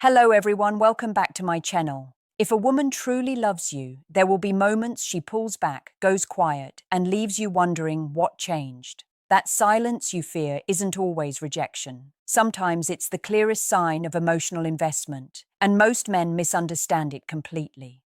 Hello everyone, welcome back to my channel. If a woman truly loves you, there will be moments she pulls back, goes quiet, and leaves you wondering what changed. That silence you fear isn't always rejection. Sometimes it's the clearest sign of emotional investment, and most men misunderstand it completely.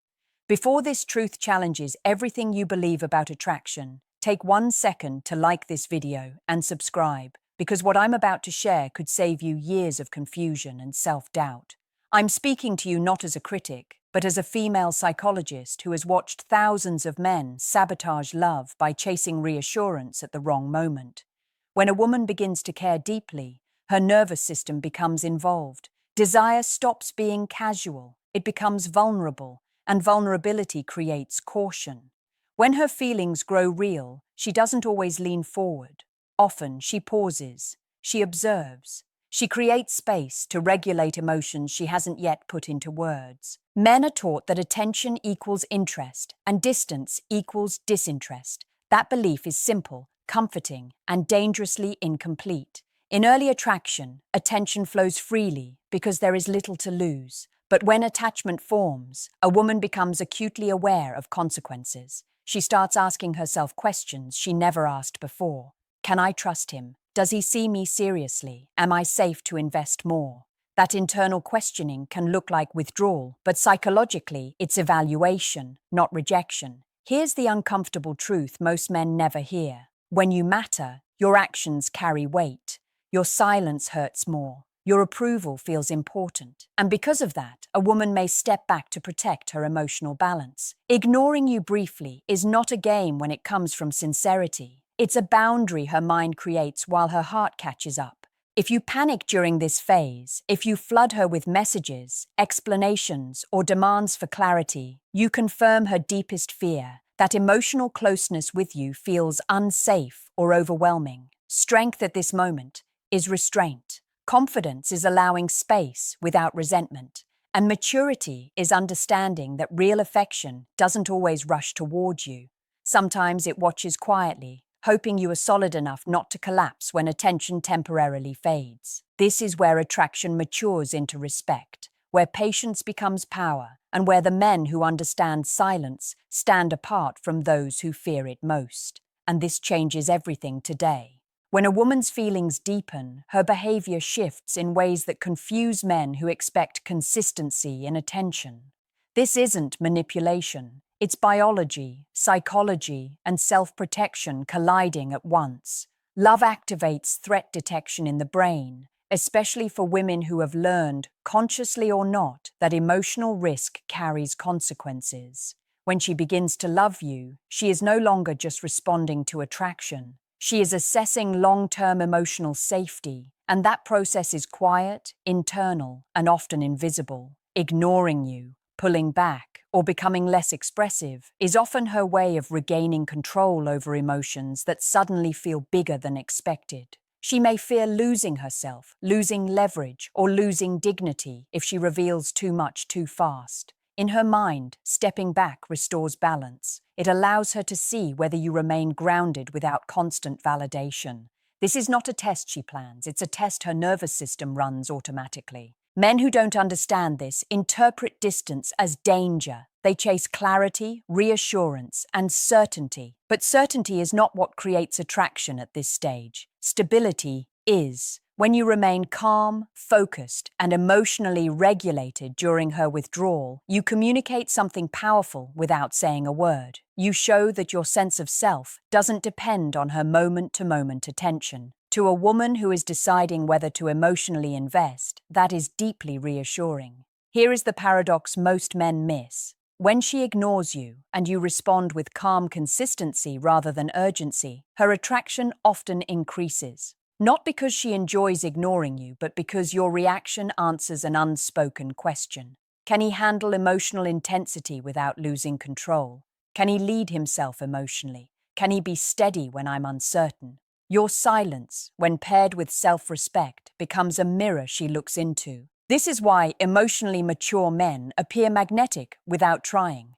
Before this truth challenges everything you believe about attraction, take 1 second to like this video and subscribe, because what I'm about to share could save you years of confusion and self-doubt. I'm speaking to you not as a critic, but as a female psychologist who has watched thousands of men sabotage love by chasing reassurance at the wrong moment. When a woman begins to care deeply, her nervous system becomes involved. Desire stops being casual, it becomes vulnerable, and vulnerability creates caution. When her feelings grow real, she doesn't always lean forward. Often she pauses, she observes. She creates space to regulate emotions she hasn't yet put into words. Men are taught that attention equals interest and distance equals disinterest. That belief is simple, comforting, and dangerously incomplete. In early attraction, attention flows freely because there is little to lose. But when attachment forms, a woman becomes acutely aware of consequences. She starts asking herself questions she never asked before. Can I trust him? Does he see me seriously? Am I safe to invest more? That internal questioning can look like withdrawal, but psychologically, it's evaluation, not rejection. Here's the uncomfortable truth most men never hear. When you matter, your actions carry weight. Your silence hurts more. Your approval feels important. And because of that, a woman may step back to protect her emotional balance. Ignoring you briefly is not a game when it comes from sincerity. It's a boundary her mind creates while her heart catches up. If you panic during this phase, if you flood her with messages, explanations, or demands for clarity, you confirm her deepest fear, that emotional closeness with you feels unsafe or overwhelming. Strength at this moment is restraint. Confidence is allowing space without resentment. And maturity is understanding that real affection doesn't always rush toward you. Sometimes it watches quietly, hoping you are solid enough not to collapse when attention temporarily fades. This is where attraction matures into respect, where patience becomes power, and where the men who understand silence stand apart from those who fear it most. And this changes everything today. When a woman's feelings deepen, her behavior shifts in ways that confuse men who expect consistency in attention. This isn't manipulation. It's biology, psychology, and self-protection colliding at once. Love activates threat detection in the brain, especially for women who have learned, consciously or not, that emotional risk carries consequences. When she begins to love you, she is no longer just responding to attraction. She is assessing long-term emotional safety, and that process is quiet, internal, and often invisible. Ignoring you, pulling back, or becoming less expressive is often her way of regaining control over emotions that suddenly feel bigger than expected. She may fear losing herself, losing leverage, or losing dignity if she reveals too much too fast. In her mind, stepping back restores balance. It allows her to see whether you remain grounded without constant validation. This is not a test she plans, it's a test her nervous system runs automatically. Men who don't understand this interpret distance as danger. They chase clarity, reassurance, and certainty. But certainty is not what creates attraction at this stage. Stability is. When you remain calm, focused, and emotionally regulated during her withdrawal, you communicate something powerful without saying a word. You show that your sense of self doesn't depend on her moment-to-moment attention. To a woman who is deciding whether to emotionally invest, that is deeply reassuring. Here is the paradox most men miss. When she ignores you and you respond with calm consistency rather than urgency, her attraction often increases. Not because she enjoys ignoring you, but because your reaction answers an unspoken question. Can he handle emotional intensity without losing control? Can he lead himself emotionally? Can he be steady when I'm uncertain? Your silence, when paired with self-respect, becomes a mirror she looks into. This is why emotionally mature men appear magnetic without trying.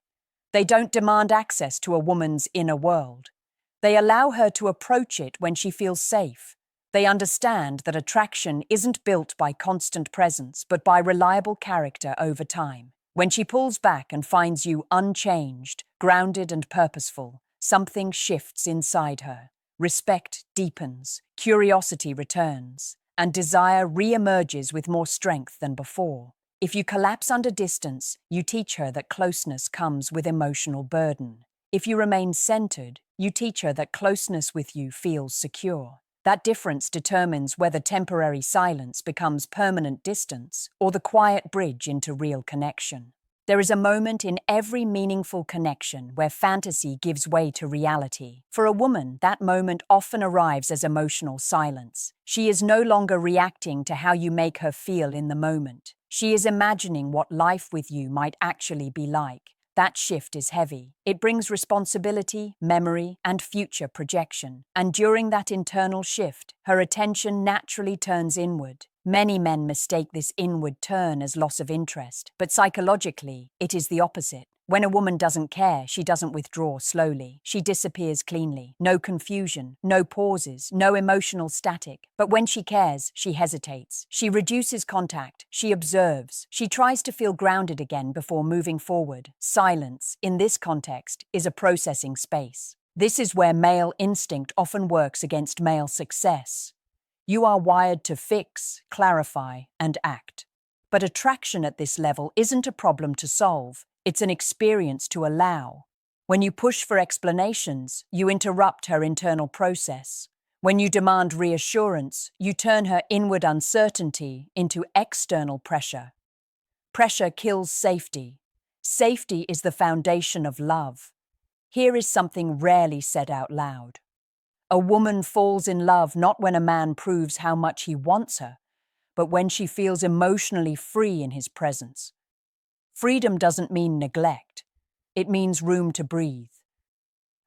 They don't demand access to a woman's inner world. They allow her to approach it when she feels safe. They understand that attraction isn't built by constant presence, but by reliable character over time. When she pulls back and finds you unchanged, grounded and purposeful, something shifts inside her. Respect deepens, curiosity returns, and desire re-emerges with more strength than before. If you collapse under distance, you teach her that closeness comes with emotional burden. If you remain centered, you teach her that closeness with you feels secure. That difference determines whether temporary silence becomes permanent distance or the quiet bridge into real connection. There is a moment in every meaningful connection where fantasy gives way to reality. For a woman, that moment often arrives as emotional silence. She is no longer reacting to how you make her feel in the moment. She is imagining what life with you might actually be like. That shift is heavy. It brings responsibility, memory, and future projection. And during that internal shift, her attention naturally turns inward. Many men mistake this inward turn as loss of interest, but psychologically, it is the opposite. When a woman doesn't care, she doesn't withdraw slowly. She disappears cleanly. No confusion, no pauses, no emotional static. But when she cares, she hesitates. She reduces contact. She observes. She tries to feel grounded again before moving forward. Silence, in this context, is a processing space. This is where male instinct often works against male success. You are wired to fix, clarify, and act. But attraction at this level isn't a problem to solve. It's an experience to allow. When you push for explanations, you interrupt her internal process. When you demand reassurance, you turn her inward uncertainty into external pressure. Pressure kills safety. Safety is the foundation of love. Here is something rarely said out loud. A woman falls in love not when a man proves how much he wants her, but when she feels emotionally free in his presence. Freedom doesn't mean neglect. It means room to breathe.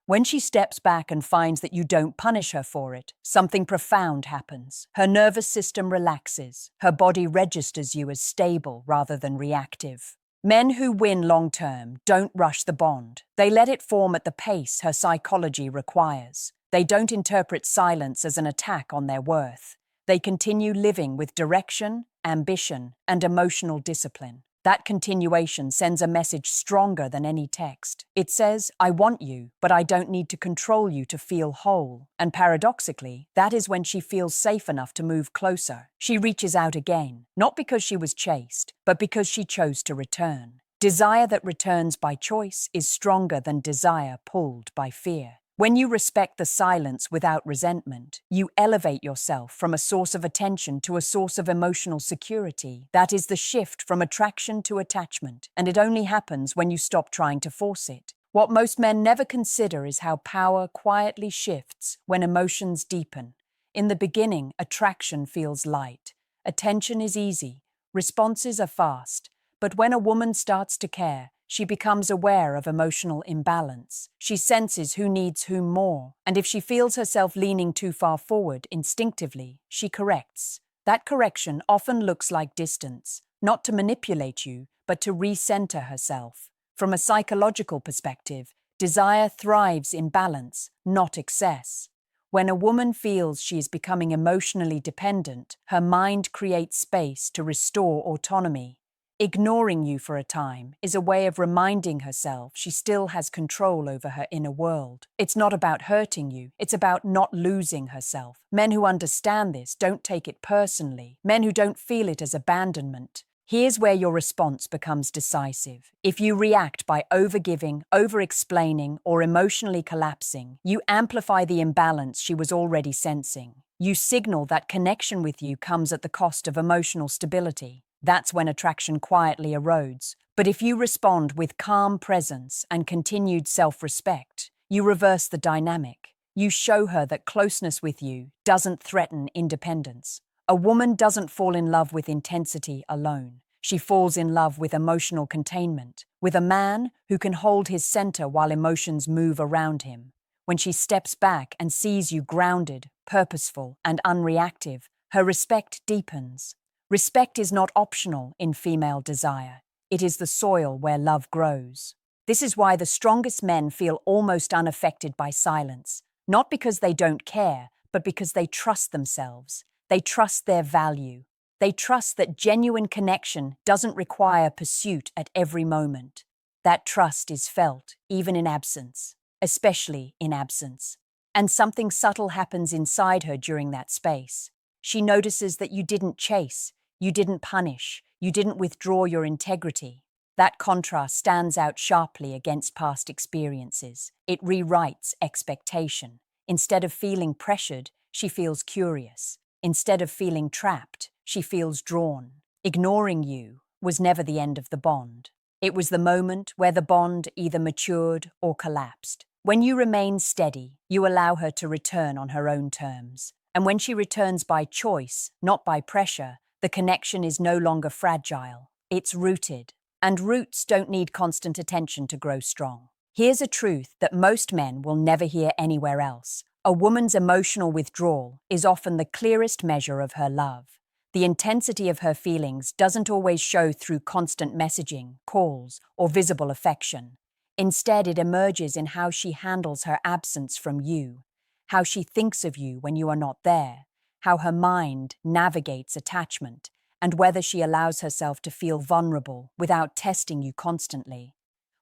When she steps back and finds that you don't punish her for it, something profound happens. Her nervous system relaxes. Her body registers you as stable rather than reactive. Men who win long-term don't rush the bond. They let it form at the pace her psychology requires. They don't interpret silence as an attack on their worth. They continue living with direction, ambition, and emotional discipline. That continuation sends a message stronger than any text. It says, I want you, but I don't need to control you to feel whole. And paradoxically, that is when she feels safe enough to move closer. She reaches out again, not because she was chased, but because she chose to return. Desire that returns by choice is stronger than desire pulled by fear. When you respect the silence without resentment, you elevate yourself from a source of attention to a source of emotional security. That is the shift from attraction to attachment, and it only happens when you stop trying to force it. What most men never consider is how power quietly shifts when emotions deepen. In the beginning, attraction feels light. Attention is easy. Responses are fast. But when a woman starts to care, she becomes aware of emotional imbalance. She senses who needs whom more, and if she feels herself leaning too far forward instinctively, she corrects. That correction often looks like distance, not to manipulate you, but to recenter herself. From a psychological perspective, desire thrives in balance, not excess. When a woman feels she is becoming emotionally dependent, her mind creates space to restore autonomy. Ignoring you for a time is a way of reminding herself she still has control over her inner world. It's not about hurting you, it's about not losing herself. Men who understand this don't take it personally. Men who don't feel it as abandonment. Here's where your response becomes decisive. If you react by overgiving, over-explaining, or emotionally collapsing, you amplify the imbalance she was already sensing. You signal that connection with you comes at the cost of emotional stability. That's when attraction quietly erodes. But if you respond with calm presence and continued self-respect, you reverse the dynamic. You show her that closeness with you doesn't threaten independence. A woman doesn't fall in love with intensity alone. She falls in love with emotional containment, with a man who can hold his center while emotions move around him. When she steps back and sees you grounded, purposeful, and unreactive, her respect deepens. Respect is not optional in female desire. It is the soil where love grows. This is why the strongest men feel almost unaffected by silence, not because they don't care, but but because they trust themselves. They trust their value. They trust that genuine connection doesn't require pursuit at every moment. That trust is felt even in absence, especially in absence. And something subtle happens inside her during that space. She notices that you didn't chase, you didn't punish, you didn't withdraw your integrity. That contrast stands out sharply against past experiences. It rewrites expectation. Instead of feeling pressured, she feels curious. Instead of feeling trapped, she feels drawn. Ignoring you was never the end of the bond. It was the moment where the bond either matured or collapsed. When you remain steady, you allow her to return on her own terms. And when she returns by choice, not by pressure, the connection is no longer fragile. It's rooted. And roots don't need constant attention to grow strong. Here's a truth that most men will never hear anywhere else. A woman's emotional withdrawal is often the clearest measure of her love. The intensity of her feelings doesn't always show through constant messaging, calls, or visible affection. Instead, it emerges in how she handles her absence from you, how she thinks of you when you are not there, how her mind navigates attachment, and whether she allows herself to feel vulnerable without testing you constantly.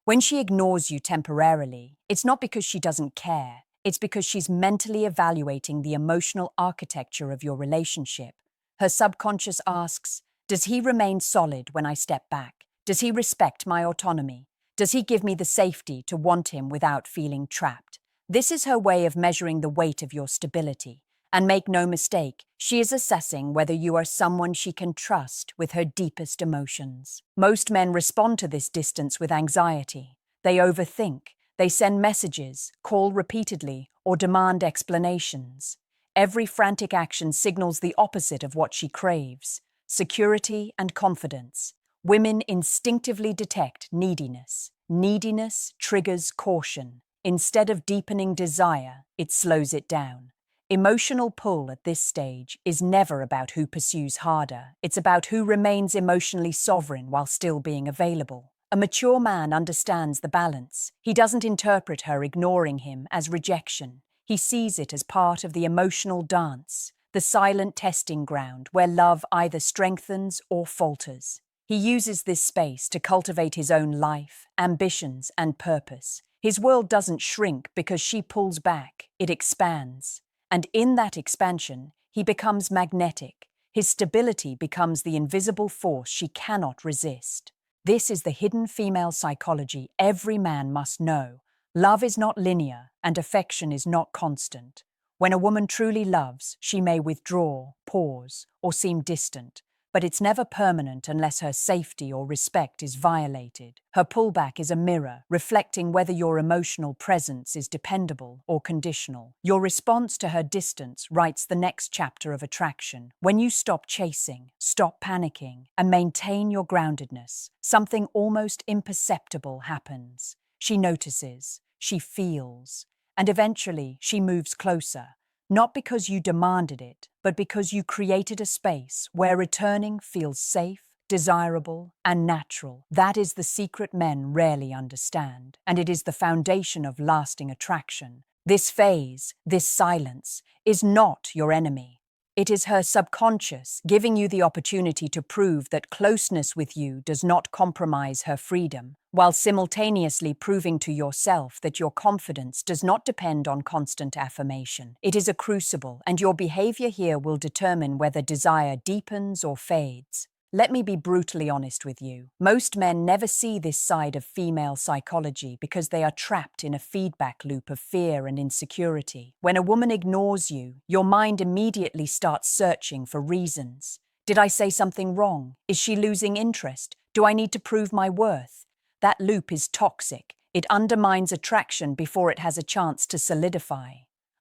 When she ignores you temporarily, it's not because she doesn't care, it's because she's mentally evaluating the emotional architecture of your relationship. Her subconscious asks, does he remain solid when I step back? Does he respect my autonomy? Does he give me the safety to want him without feeling trapped? This is her way of measuring the weight of your stability. And make no mistake, she is assessing whether you are someone she can trust with her deepest emotions. Most men respond to this distance with anxiety. They overthink, they send messages, call repeatedly, or demand explanations. Every frantic action signals the opposite of what she craves: security and confidence. Women instinctively detect neediness. Neediness triggers caution. Instead of deepening desire, it slows it down. Emotional pull at this stage is never about who pursues harder. It's about who remains emotionally sovereign while still being available. A mature man understands the balance. He doesn't interpret her ignoring him as rejection. He sees it as part of the emotional dance, the silent testing ground where love either strengthens or falters. He uses this space to cultivate his own life, ambitions, and purpose. His world doesn't shrink because she pulls back, it expands. And in that expansion, he becomes magnetic. His stability becomes the invisible force she cannot resist. This is the hidden female psychology every man must know. Love is not linear, and affection is not constant. When a woman truly loves, she may withdraw, pause, or seem distant, but it's never permanent unless her safety or respect is violated. Her pullback is a mirror, reflecting whether your emotional presence is dependable or conditional. Your response to her distance writes the next chapter of attraction. When you stop chasing, stop panicking, and maintain your groundedness, something almost imperceptible happens. She notices, she feels, and eventually she moves closer. Not because you demanded it, but because you created a space where returning feels safe, desirable, and natural. That is the secret men rarely understand, and it is the foundation of lasting attraction. This phase, this silence, is not your enemy. It is her subconscious giving you the opportunity to prove that closeness with you does not compromise her freedom, while simultaneously proving to yourself that your confidence does not depend on constant affirmation. It is a crucible, and your behavior here will determine whether desire deepens or fades. Let me be brutally honest with you. Most men never see this side of female psychology because they are trapped in a feedback loop of fear and insecurity. When a woman ignores you, your mind immediately starts searching for reasons. Did I say something wrong? Is she losing interest? Do I need to prove my worth? That loop is toxic. It undermines attraction before it has a chance to solidify.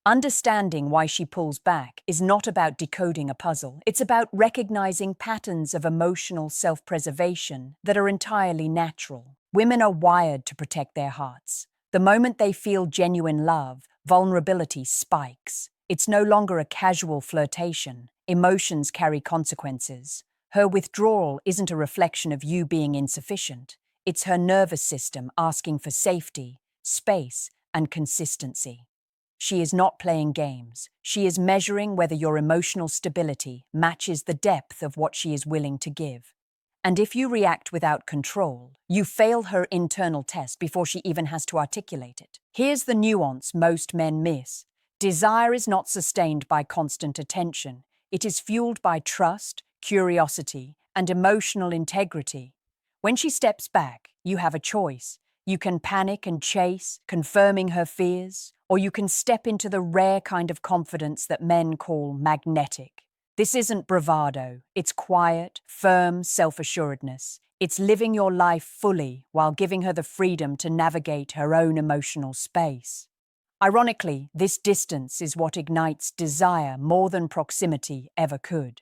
Understanding why she pulls back is not about decoding a puzzle. It's about recognizing patterns of emotional self-preservation that are entirely natural. Women are wired to protect their hearts. The moment they feel genuine love, vulnerability spikes. It's no longer a casual flirtation. Emotions carry consequences. Her withdrawal isn't a reflection of you being insufficient. It's her nervous system asking for safety, space, and consistency. she is not playing games. She is measuring whether your emotional stability matches the depth of what she is willing to give. And if you react without control, you fail her internal test before she even has to articulate it. Here's the nuance most men miss. Desire is not sustained by constant attention. It is fueled by trust, curiosity, and emotional integrity. When she steps back, you have a choice. You can panic and chase, confirming her fears, or you can step into the rare kind of confidence that men call magnetic. This isn't bravado, it's quiet, firm self-assuredness. It's living your life fully while giving her the freedom to navigate her own emotional space. Ironically, this distance is what ignites desire more than proximity ever could.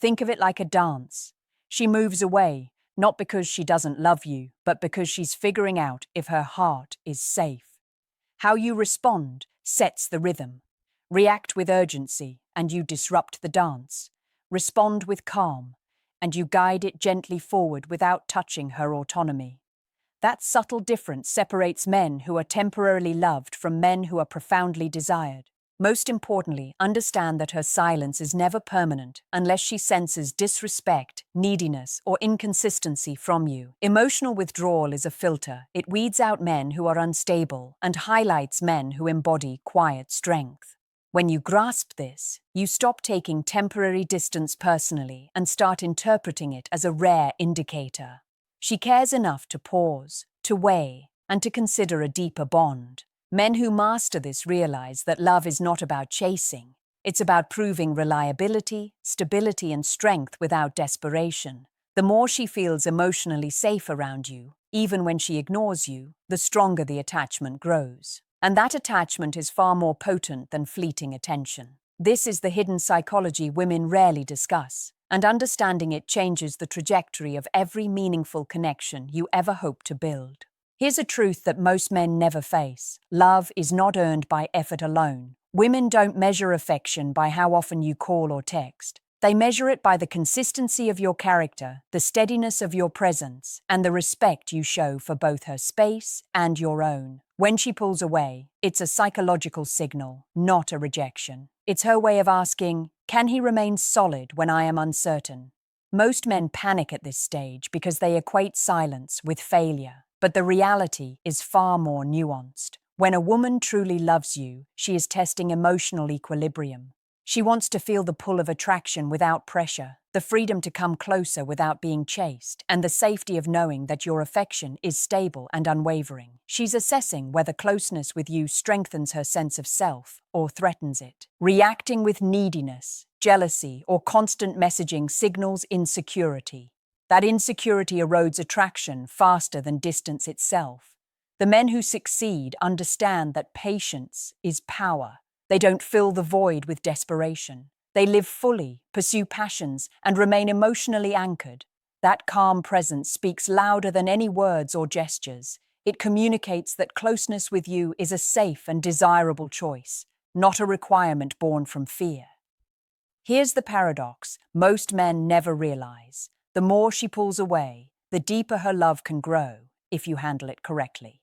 Think of it like a dance. She moves away, not because she doesn't love you, but because she's figuring out if her heart is safe. How you respond sets the rhythm. React with urgency, and you disrupt the dance. Respond with calm, and you guide it gently forward without touching her autonomy. That subtle difference separates men who are temporarily loved from men who are profoundly desired. Most importantly, understand that her silence is never permanent unless she senses disrespect, neediness, or inconsistency from you. Emotional withdrawal is a filter. It weeds out men who are unstable and highlights men who embody quiet strength. When you grasp this, you stop taking temporary distance personally and start interpreting it as a rare indicator. She cares enough to pause, to weigh, and to consider a deeper bond. Men who master this realize that love is not about chasing. It's about proving reliability, stability, and strength without desperation. The more she feels emotionally safe around you, even when she ignores you, the stronger the attachment grows. And that attachment is far more potent than fleeting attention. This is the hidden psychology women rarely discuss, and understanding it changes the trajectory of every meaningful connection you ever hope to build. Here's a truth that most men never face. Love is not earned by effort alone. Women don't measure affection by how often you call or text. They measure it by the consistency of your character, the steadiness of your presence, and the respect you show for both her space and your own. When she pulls away, it's a psychological signal, not a rejection. It's her way of asking, can he remain solid when I am uncertain? Most men panic at this stage because they equate silence with failure. But the reality is far more nuanced. When a woman truly loves you, she is testing emotional equilibrium. She wants to feel the pull of attraction without pressure, the freedom to come closer without being chased, and the safety of knowing that your affection is stable and unwavering. She's assessing whether closeness with you strengthens her sense of self or threatens it. Reacting with neediness, jealousy, or constant messaging signals insecurity. That insecurity erodes attraction faster than distance itself. The men who succeed understand that patience is power. They don't fill the void with desperation. They live fully, pursue passions, and remain emotionally anchored. That calm presence speaks louder than any words or gestures. It communicates that closeness with you is a safe and desirable choice, not a requirement born from fear. Here's the paradox most men never realize. The more she pulls away, the deeper her love can grow if you handle it correctly.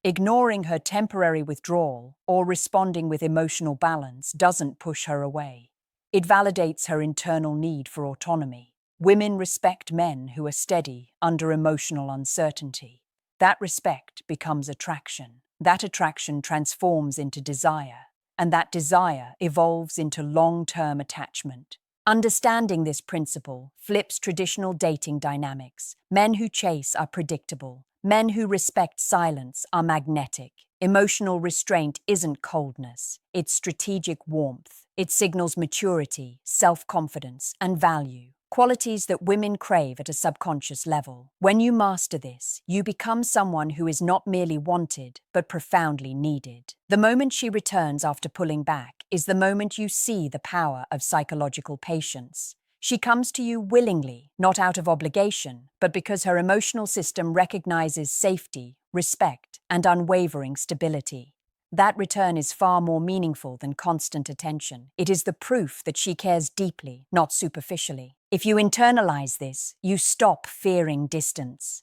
Ignoring her temporary withdrawal or responding with emotional balance doesn't push her away. It validates her internal need for autonomy. Women respect men who are steady under emotional uncertainty. That respect becomes attraction. That attraction transforms into desire, and that desire evolves into long-term attachment. Understanding this principle flips traditional dating dynamics. Men who chase are predictable. Men who respect silence are magnetic. Emotional restraint isn't coldness, it's strategic warmth. It signals maturity, self-confidence, and value, qualities that women crave at a subconscious level. When you master this, you become someone who is not merely wanted, but profoundly needed. The moment she returns after pulling back is the moment you see the power of psychological patience. She comes to you willingly, not out of obligation, but because her emotional system recognizes safety, respect, and unwavering stability. That return is far more meaningful than constant attention. It is the proof that she cares deeply, not superficially. If you internalize this, you stop fearing distance.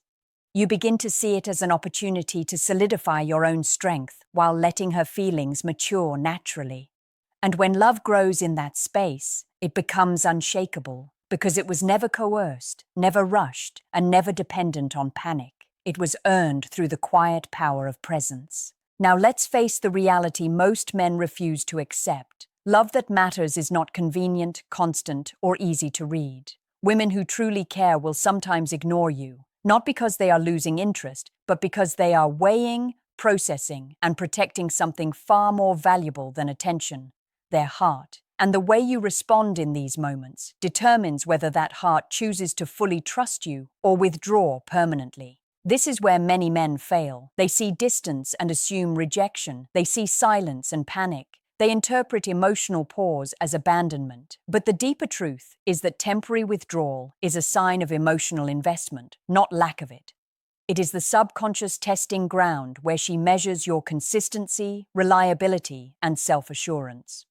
You begin to see it as an opportunity to solidify your own strength while letting her feelings mature naturally. And when love grows in that space, it becomes unshakable because it was never coerced, never rushed, and never dependent on panic. It was earned through the quiet power of presence. Now let's face the reality most men refuse to accept. Love that matters is not convenient, constant, or easy to read. Women who truly care will sometimes ignore you, not because they are losing interest, but because they are weighing, processing, and protecting something far more valuable than attention, their heart. And the way you respond in these moments determines whether that heart chooses to fully trust you or withdraw permanently. This is where many men fail. They see distance and assume rejection. They see silence and panic. They interpret emotional pause as abandonment. But the deeper truth is that temporary withdrawal is a sign of emotional investment, not lack of it. It is the subconscious testing ground where she measures your consistency, reliability, and self-assurance.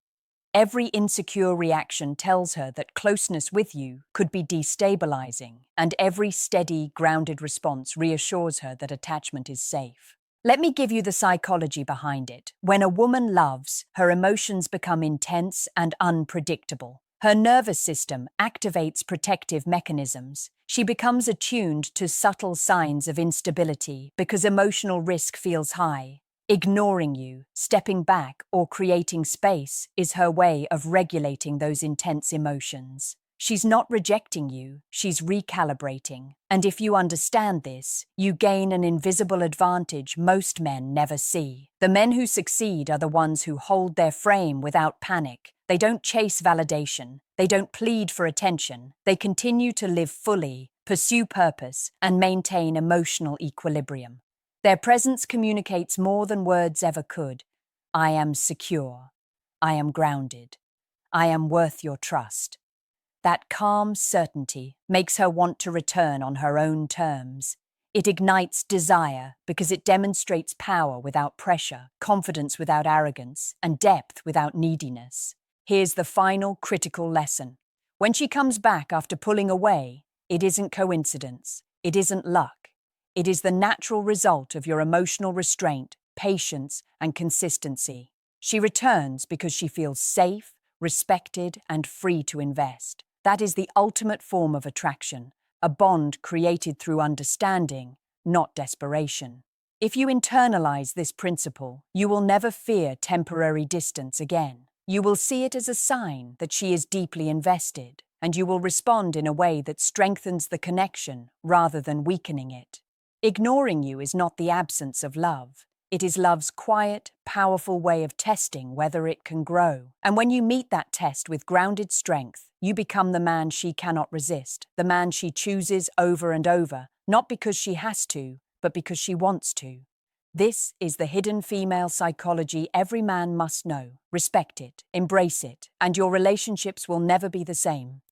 Every insecure reaction tells her that closeness with you could be destabilizing, and every steady, grounded response reassures her that attachment is safe. Let me give you the psychology behind it. When a woman loves, her emotions become intense and unpredictable. Her nervous system activates protective mechanisms. She becomes attuned to subtle signs of instability because emotional risk feels high. Ignoring you, stepping back, or creating space is her way of regulating those intense emotions. She's not rejecting you, she's recalibrating. And if you understand this, you gain an invisible advantage most men never see. The men who succeed are the ones who hold their frame without panic. They don't chase validation. They don't plead for attention. They continue to live fully, pursue purpose, and maintain emotional equilibrium. Their presence communicates more than words ever could. I am secure. I am grounded. I am worth your trust. That calm certainty makes her want to return on her own terms. It ignites desire because it demonstrates power without pressure, confidence without arrogance, and depth without neediness. Here's the final critical lesson. When she comes back after pulling away, it isn't coincidence. It isn't luck. It is the natural result of your emotional restraint, patience, and consistency. She returns because she feels safe, respected, and free to invest. That is the ultimate form of attraction, a bond created through understanding, not desperation. If you internalize this principle, you will never fear temporary distance again. You will see it as a sign that she is deeply invested, and you will respond in a way that strengthens the connection rather than weakening it. Ignoring you is not the absence of love. It is love's quiet, powerful way of testing whether it can grow. And when you meet that test with grounded strength, you become the man she cannot resist, the man she chooses over and over, not because she has to, but because she wants to. This is the hidden female psychology every man must know. Respect it, embrace it, and your relationships will never be the same.